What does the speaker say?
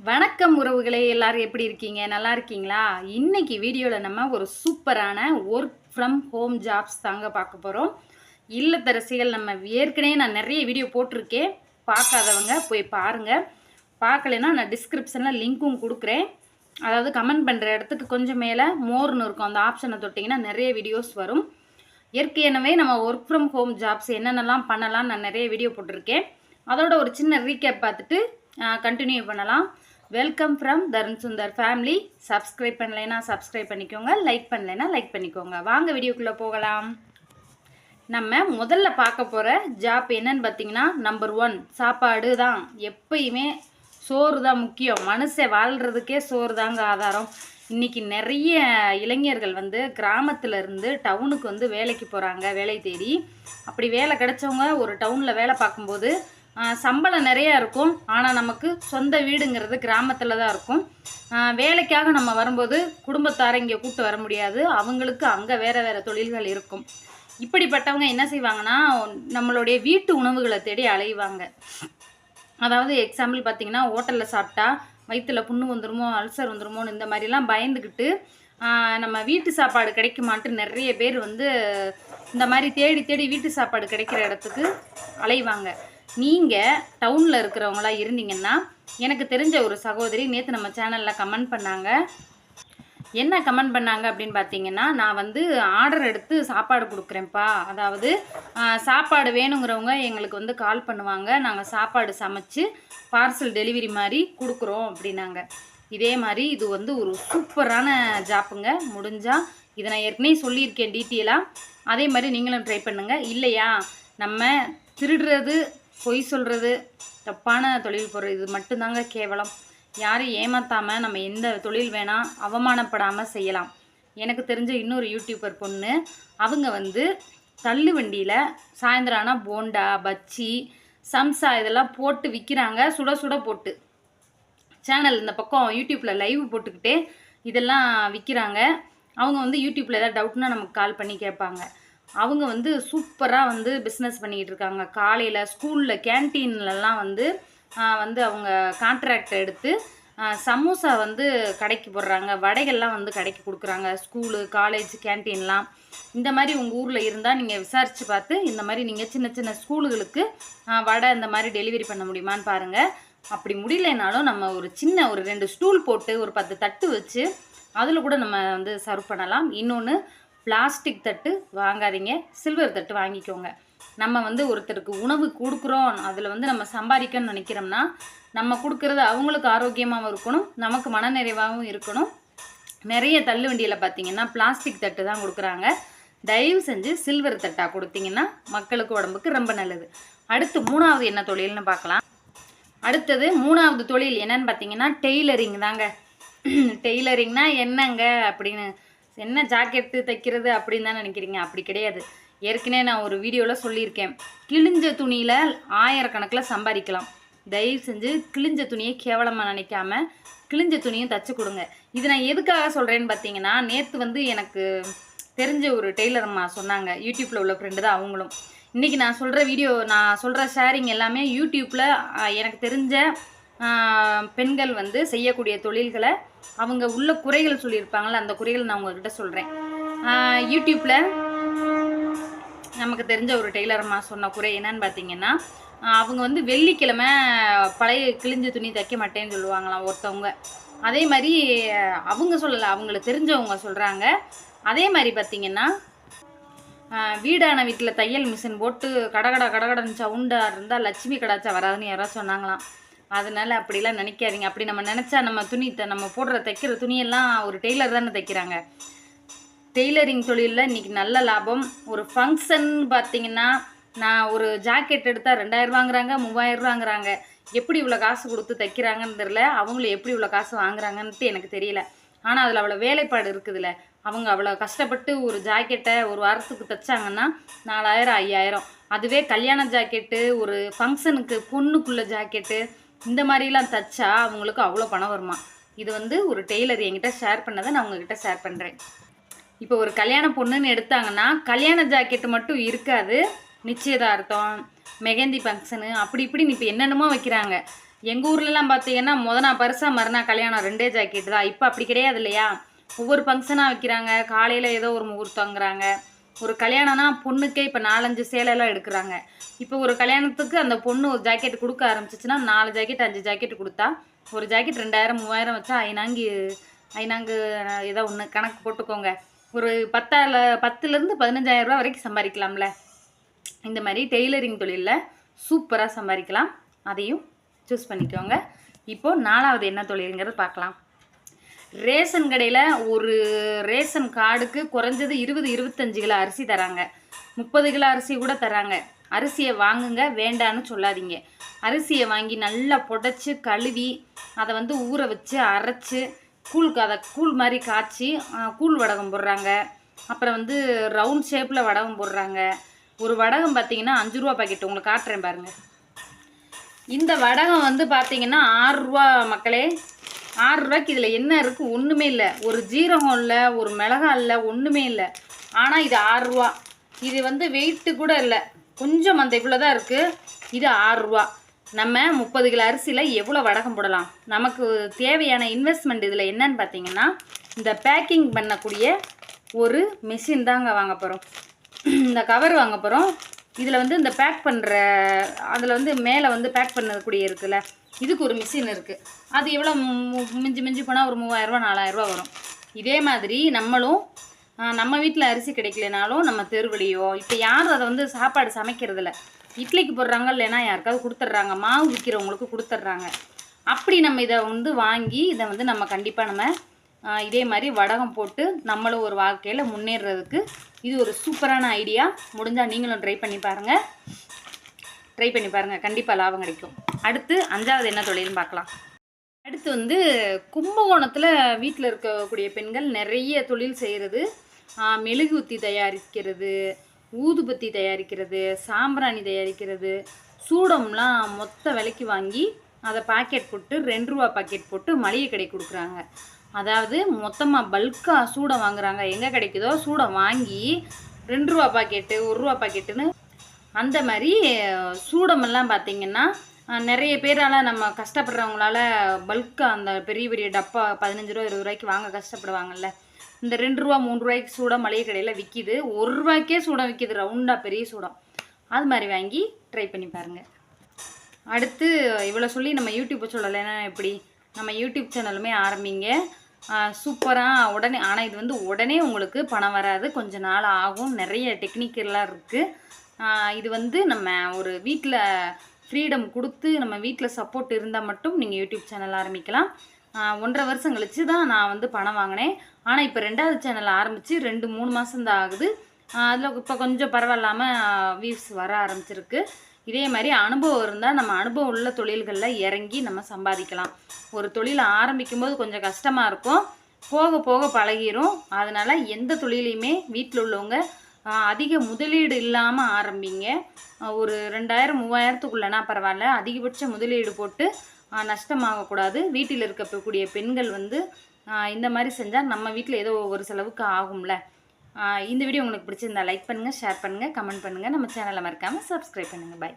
வணக்கம் உறவுகளே, எல்லாரும் எப்படி இருக்கீங்க? நல்லா இருக்கீங்களா? இன்னைக்கு வீடியோவில் நம்ம ஒரு சூப்பரான ஒர்க் ஃப்ரம் ஹோம் ஜாப்ஸ் தாங்க பார்க்க போகிறோம். இல்லத்தரசிகள் நம்ம ஏற்கனவே நான் நிறைய வீடியோ போட்டிருக்கேன். பார்க்காதவங்க போய் பாருங்கள். பார்க்கலைன்னா நான் டிஸ்கிரிப்ஷனில் லிங்க்கும் கொடுக்குறேன். அதாவது கமெண்ட் பண்ணுற இடத்துக்கு கொஞ்சம் மேலே மோர்னு இருக்கும். அந்த ஆப்ஷனை தொட்டிங்கன்னா நிறைய வீடியோஸ் வரும். ஏற்கனவே நம்ம ஒர்க் ஃப்ரம் ஹோம் ஜாப்ஸ் என்னென்னலாம் பண்ணலாம் நான் நிறைய வீடியோ போட்டிருக்கேன். அதோட ஒரு சின்ன ரீகேப் பார்த்துட்டு கண்டினியூ பண்ணலாம். Welcome from Tarun Sundar family. Subscribe பண்ணலைன்னா சப்ஸ்கிரைப் பண்ணிக்கோங்க, லைக் பண்ணலைன்னா லைக் பண்ணிக்கோங்க. வாங்க வீடியோக்குள்ளே போகலாம். நம்ம முதல்ல பார்க்க போகிற ஜாப் என்னன்னு பார்த்தீங்கன்னா, நம்பர் 1 சாப்பாடு தான். எப்பயுமே சோறு தான் முக்கியம். மனுஷன் வாழ்கிறதுக்கே சோறு தாங்க ஆதாரம். இன்றைக்கி நிறைய இளைஞர்கள் கிராமத்துலேருந்து டவுனுக்கு வேலைக்கு போகிறாங்க, வேலை தேடி. அப்படி வேலை கிடைச்சவங்க ஒரு டவுனில் வேலை பார்க்கும்போது சம்பளம் நிறையா இருக்கும். ஆனால் நமக்கு சொந்த வீடுங்கிறது கிராமத்தில் தான் இருக்கும். வேலைக்காக நம்ம வரும்போது குடும்பத்தாரை இங்கே கூப்பிட்டு வர முடியாது. அவங்களுக்கு அங்கே வேறு வேறு தொழில்கள் இருக்கும். இப்படிப்பட்டவங்க என்ன செய்வாங்கன்னா, நம்மளுடைய வீட்டு உணவுகளை தேடி அலைவாங்க. அதாவது எக்ஸாம்பிள் பார்த்திங்கன்னா, ஹோட்டலில் சாப்பிட்டா வயிற்றில் புண்ணு வந்துருமோ, அல்சர் வந்துருமோன்னு இந்த மாதிரிலாம் பயந்துக்கிட்டு நம்ம வீட்டு சாப்பாடு கிடைக்குமான்ட்டு நிறைய பேர் இந்த மாதிரி தேடி தேடி வீட்டு சாப்பாடு கிடைக்கிற இடத்துக்கு அலைவாங்க. நீங்கள் டவுனில் இருக்கிறவங்களா இருந்தீங்கன்னா, எனக்கு தெரிஞ்ச ஒரு சகோதரி நேற்று நம்ம சேனலில் கமெண்ட் பண்ணாங்க. என்ன கமெண்ட் பண்ணாங்க அப்படின்னு பார்த்தீங்கன்னா, நான் ஆர்டர் எடுத்து சாப்பாடு கொடுக்குறேன்ப்பா. அதாவது சாப்பாடு வேணுங்கிறவங்க எங்களுக்கு கால் பண்ணுவாங்க. நாங்கள் சாப்பாடு சமைச்சு பார்சல் டெலிவரி மாதிரி கொடுக்குறோம் அப்படின்னாங்க. இதே மாதிரி இது ஒரு சூப்பரான ஜாப்புங்க. முடிஞ்சால் இதை நான் ஏற்கனவே சொல்லியிருக்கேன் டீட்டெயிலாக. அதே மாதிரி நீங்களும் ட்ரை பண்ணுங்கள். இல்லையா, நம்ம திருடுறது, பொய் சொல்கிறது, தப்பான தொழில் போடுறது, இது மட்டும்தாங்க கேவலம். யாரும் ஏமாற்றாமல் நம்ம எந்த தொழில் வேணால் அவமானப்படாமல் செய்யலாம். எனக்கு தெரிஞ்ச இன்னொரு யூடியூபர் பொண்ணு, அவங்க தள்ளு வண்டியில் சாயந்தரம் ஆனால் போண்டா, பச்சி, சம்சா இதெல்லாம் போட்டு விற்கிறாங்க. சுட சுட போட்டு சேனல் இந்த பக்கம் யூடியூப்பில் லைவ் போட்டுக்கிட்டே இதெல்லாம் விற்கிறாங்க. அவங்க யூடியூப்பில் ஏதாவது டவுட்னா நமக்கு கால் பண்ணி கேட்பாங்க. அவங்க சூப்பராக பிஸ்னஸ் பண்ணிக்கிட்டு இருக்காங்க. காலையில் ஸ்கூலில் கேன்டீன்லலாம் அவங்க கான்ட்ராக்ட் எடுத்து சமோசா கடைக்கு போடுறாங்க. வடைகள்லாம் கடைக்கு கொடுக்குறாங்க. ஸ்கூலு, காலேஜ், கேன்டீன்லாம். இந்த மாதிரி உங்கள் ஊரில் இருந்தால் நீங்கள் விசாரித்து பார்த்து இந்த மாதிரி நீங்கள் சின்ன சின்ன ஸ்கூலுகளுக்கு வடை இந்த மாதிரி டெலிவரி பண்ண முடியுமான்னு பாருங்கள். அப்படி முடியலைனாலும் நம்ம ஒரு 2 ஸ்டூல் போட்டு ஒரு 10 தட்டு வச்சு அதில் கூட நம்ம சர்வ் பண்ணலாம். இன்னொன்று, பிளாஸ்டிக் தட்டு வாங்காதீங்க, சில்வர் தட்டு வாங்கிக்கோங்க. நம்ம ஒருத்தருக்கு உணவு கொடுக்குறோம், அதில் நம்ம சம்பாதிக்கணும்னு நினைக்கிறோம்னா நம்ம கொடுக்குறது அவங்களுக்கு ஆரோக்கியமாகவும் இருக்கணும், நமக்கு மனநிறைவாகவும் இருக்கணும். நிறைய தள்ளு வண்டியில் பார்த்திங்கன்னா பிளாஸ்டிக் தட்டு தான் கொடுக்குறாங்க. தயவு செஞ்சு சில்வர் தட்டாக கொடுத்தீங்கன்னா மக்களுக்கு உடம்புக்கு ரொம்ப நல்லது. அடுத்து 3வது என்ன தொழில்னு பார்க்கலாம். அடுத்தது 3வது தொழில் என்னன்னு பார்த்தீங்கன்னா, டெய்லரிங் தாங்க. டெய்லரிங்னா என்னங்க அப்படின்னு, என்ன ஜாக்கெட்டு தைக்கிறது அப்படின்னு தான் நினைக்கிறீங்க. அப்படி கிடையாது. ஏற்கனவே நான் ஒரு வீடியோவில் சொல்லியிருக்கேன். கிழிஞ்ச துணியில் 1000 கணக்கில் சம்பாதிக்கலாம். தயவு செஞ்சு கிழிஞ்ச துணியை கேவலமாக நினைக்காம கிழிஞ்ச துணியும் தைச்சி கொடுங்க. இது நான் எதுக்காக சொல்கிறேன்னு பார்த்தீங்கன்னா, நேற்று எனக்கு தெரிஞ்ச ஒரு டெய்லர்மா சொன்னாங்க. யூடியூப்பில் உள்ள ஃப்ரெண்டு தான் அவங்களும். இன்றைக்கி நான் சொல்கிற ஷேரிங் எல்லாமே யூடியூப்பில் எனக்கு தெரிஞ்ச பெண்கள் செய்யக்கூடிய தொழில்களை அவங்க உள்ள குறைகள் சொல்லியிருப்பாங்கள, அந்த குறைகள் நான் உங்கள்கிட்ட சொல்கிறேன். யூடியூப்பில் நமக்கு தெரிஞ்ச ஒரு டெய்லர்மா சொன்ன குறை என்னன்னு பார்த்தீங்கன்னா, அவங்க வெள்ளிக்கிழமை பழைய கிழிஞ்ச துணி தைக்க மாட்டேன்னு சொல்லுவாங்களாம் ஒருத்தவங்க. அதே மாதிரி அவங்க சொல்லலை, அவங்களுக்கு தெரிஞ்சவங்க சொல்கிறாங்க. அதே மாதிரி பார்த்திங்கன்னா, வீடான வீட்டில் தையல் மிஷின் போட்டு கடகடன்னு சவுண்டாக இருந்தால் லட்சுமி கடாச்சா வராதுன்னு யாராவது சொன்னாங்களாம். அதனால் அப்படிலாம் நினைக்காதீங்க. அப்படி நம்ம நினச்சா நம்ம தைக்கிற துணியெல்லாம் ஒரு டெய்லர் தானே தைக்கிறாங்க. டெய்லரிங் தொழிலில் இன்றைக்கி நல்ல லாபம். ஒரு ஃபங்க்ஷன் பார்த்திங்கன்னா, நான் ஒரு ஜாக்கெட் எடுத்தால் 2000 வாங்குறாங்க, 3000 வாங்குறாங்க. எப்படி இவ்வளோ காசு கொடுத்து தைக்கிறாங்கன்னு தெரில. அவங்களும் எப்படி இவ்வளோ காசு வாங்குறாங்கன்ட்டு எனக்கு தெரியல. ஆனால் அதில் அவ்வளோ வேலைப்பாடு இருக்குதுல்ல. அவங்க அவ்வளோ கஷ்டப்பட்டு ஒரு ஜாக்கெட்டை ஒரு வாரத்துக்கு தைச்சாங்கன்னா 4000 5000. அதுவே கல்யாண ஜாக்கெட்டு, ஒரு ஃபங்க்ஷனுக்கு பொண்ணுக்குள்ள ஜாக்கெட்டு, இந்த மாதிரிலாம் தைச்சா அவங்களுக்கு அவ்வளோ பணம் வருமா. இது ஒரு டெய்லர் என்கிட்ட ஷேர் பண்ணதை நான் உங்ககிட்ட ஷேர் பண்ணுறேன். இப்போ ஒரு கல்யாண பொண்ணுன்னு எடுத்தாங்கன்னா கல்யாண ஜாக்கெட்டு மட்டும் இருக்காது. நிச்சயதார்த்தம், மெஹந்தி ஃபங்க்ஷனு, அப்படி இப்படின்னு இப்போ என்னென்னமோ வைக்கிறாங்க. எங்கள் ஊர்லலாம் பார்த்தீங்கன்னா நான் பரிசா மறுநாள் கல்யாணம் 2 ஜாக்கெட்டு தான். இப்போ அப்படி கிடையாது இல்லையா? ஒவ்வொரு ஃபங்க்ஷனாக வைக்கிறாங்க. காலையில் ஏதோ ஒரு முகூர்த்தங்கிறாங்க. ஒரு கல்யாணம்னா பொண்ணுக்கே இப்போ 4-5 சேலையெல்லாம் எடுக்கிறாங்க. இப்போ ஒரு கல்யாணத்துக்கு அந்த பொண்ணு ஒரு ஜாக்கெட் கொடுக்க ஆரம்பிச்சிச்சுன்னா 4 ஜாக்கெட் 5 ஜாக்கெட் கொடுத்தா ஒரு ஜாக்கெட் 2000 3000 வச்சா ஐநாங்கு ஏதோ ஒன்று கணக்கு போட்டுக்கோங்க. ஒரு 10லேருந்து 15,000 ரூபா வரைக்கும் சம்பாதிக்கலாம்ல. இந்த மாதிரி டெய்லரிங் தொழிலில் சூப்பராக சம்பாதிக்கலாம். அதையும் சூஸ் பண்ணிக்கோங்க. இப்போது 4வது என்ன தொழிலுங்கிறது பார்க்கலாம். ரேஷன் கடையில் ஒரு ரேஷன் கார்டுக்கு குறைஞ்சது 20-25 கிலோ அரிசி தராங்க. 30 கிலோ அரிசி கூட தராங்க. அரிசியை வாங்குங்க, வேண்டான்னு சொல்லாதீங்க. அரிசியை வாங்கி நல்லா புடைச்சி கழுவி அதை வந்து ஊற வச்சு அரைச்சி அதை கூழ் மாதிரி காய்ச்சி கூழ் வடகம் போடுறாங்க. அப்புறம் வந்து ரவுண்ட் ஷேப்பில் வடகம் போடுறாங்க. ஒரு வடகம் பார்த்தீங்கன்னா 5 ரூபா பாக்கெட் உங்களுக்கு காட்டுறேன் பாருங்கள். இந்த வடகம் வந்து பார்த்தீங்கன்னா 6 ரூபா மக்களே. 6 ரூபாய்க்கு இதில் என்ன இருக்குது? ஒன்றுமே இல்லை. ஒரு ஜீரகம் இல்லை, ஒரு மிளகா இல்லை, ஒன்றுமே இல்லை. ஆனால் இது 6 ரூபா. இது வந்து வெயிட்டு கூட இல்லை, கொஞ்சம் அந்த இவ்வளோ தான் இருக்குது. இது 6 ரூபா. நம்ம 30 கிலோ அரிசியில் எவ்வளோ வடகம் போடலாம்? நமக்கு தேவையான இன்வெஸ்ட்மெண்ட் இதில் என்னன்னு பார்த்தீங்கன்னா, இந்த பேக்கிங் பண்ணக்கூடிய ஒரு மிஷின் தாங்க வாங்க போகிறோம். இந்த கவர் வாங்க போகிறோம். இதில் வந்து இந்த பேக் பண்ணுற அதில் வந்து மேலே வந்து பேக் பண்ணக்கூடிய இருக்குல்ல, இதுக்கு ஒரு மிஷின் இருக்குது. அது எவ்வளோ மிஞ்சி போனால் ஒரு 3000 ரூபா 4000 ரூபா வரும். இதே மாதிரி நம்மளும் நம்ம வீட்டில் அரிசி கிடைக்கலனாலும் நம்ம தெருவழியோ இப்போ யாரும் அதை வந்து சாப்பாடு சமைக்கிறதில்ல. இட்லிக்கு போடுறாங்க, இல்லைன்னா யாருக்காவது கொடுத்துட்றாங்க, மாவு விற்கிறவங்களுக்கு கொடுத்துட்றாங்க. அப்படி நம்ம இதை வந்து வாங்கி இதை வந்து நம்ம கண்டிப்பாக நம்ம இதே மாதிரி வடகம் போட்டு நம்மளும் ஒரு வாழ்க்கையில் முன்னேறதுக்கு இது ஒரு சூப்பரான ஐடியா. முடிஞ்சால் நீங்களும் ட்ரை பண்ணி பாருங்கள், கண்டிப்பாக லாபம் கிடைக்கும். அடுத்து 5வது என்ன தொழில்னு பார்க்கலாம். அடுத்து வந்து கும்பகோணத்தில் வீட்டில் இருக்கக்கூடிய பெண்கள் நிறைய தொழில் செய்கிறது. மெழுகுவத்தி தயாரிக்கிறது, ஊதுபத்தி தயாரிக்கிறது, சாம்பிராணி தயாரிக்கிறது, சூடம்லாம் மொத்த விலைக்கு வாங்கி அதை பாக்கெட் போட்டு 2 ரூபா பாக்கெட் போட்டு மளிகை கடை கொடுக்குறாங்க. அதாவது மொத்தமாக பல்காக சூடம் வாங்குறாங்க. எங்கே கிடைக்குதோ சூடம் வாங்கி 2 ரூபா பாக்கெட்டு 1 ரூபா பாக்கெட்டுன்னு அந்த மாதிரி சூடமெல்லாம் பார்த்திங்கன்னா நிறைய பேரால் நம்ம கஷ்டப்படுறவங்களால பல்காக அந்த பெரிய பெரிய டப்பா 15 ரூபா 20 ரூபாய்க்கு வாங்க கஷ்டப்படுவாங்கல்ல. இந்த 2 ரூபா 3 ரூபாய்க்கு சூடம் மளிகை கடையில் விற்கிது. 1 ரூபாய்க்கே சூடம் விற்கிது, ரவுண்டாக பெரிய சூடம். அது மாதிரி வாங்கி ட்ரை பண்ணி பாருங்கள். அடுத்து இவ்வளோ சொல்லி நம்ம யூடியூப்பை சொல்லலைன்னா எப்படி? நம்ம யூடியூப் சேனலுமே ஆரம்பிங்க. சூப்பராக உடனே. ஆனால் இது வந்து உடனே உங்களுக்கு பணம் வராது, கொஞ்சம் நாள் ஆகும். நிறைய டெக்னிக்கெல்லாம் இருக்குது. இது வந்து நம்ம ஒரு வீட்டில் ஃப்ரீடம் கொடுத்து நம்ம வீட்டில் சப்போர்ட் இருந்தால் மட்டும் நீங்கள் யூடியூப் சேனல் ஆரம்பிக்கலாம். 1.5 வருஷம் கழித்து தான் நான் வந்து பணம் வாங்கினேன். ஆனால் இப்போ 2வது சேனல் ஆரம்பித்து 2-3 மாதம்தான் ஆகுது. அதில் இப்போ கொஞ்சம் பரவாயில்லாமல் வியூஸ் வர ஆரம்பிச்சிருக்கு. இதே மாதிரி அனுபவம் இருந்தால் நம்ம அனுபவம் உள்ள தொழில்களில் இறங்கி நம்ம சம்பாதிக்கலாம். ஒரு தொழிலை ஆரம்பிக்கும்போது கொஞ்சம் கஷ்டமாக இருக்கும், போக போக பழகிரும். அதனால் எந்த தொழிலையுமே வீட்டில் உள்ளவங்க அதிக முதலீடு இல்லாமல் ஆரம்பிங்க. ஒரு 2000-3000த்துக்குள்ளனா பரவாயில்ல, அதிகபட்ச முதலீடு போட்டு நஷ்டமாகக்கூடாது. வீட்டில் இருக்கக்கூடிய பெண்கள் வந்து இந்த மாதிரி செஞ்சால் நம்ம வீட்டில் ஏதோ ஒரு செலவுக்கு ஆகும்ல. இந்த வீடியோ உங்களுக்கு பிடிச்சிருந்தா லைக் பண்ணுங்கள், ஷேர் பண்ணுங்கள், கமெண்ட் பண்ணுங்கள். நம்ம சேனலை மறக்காமல் சப்ஸ்கிரைப் பண்ணுங்கள். பாய்.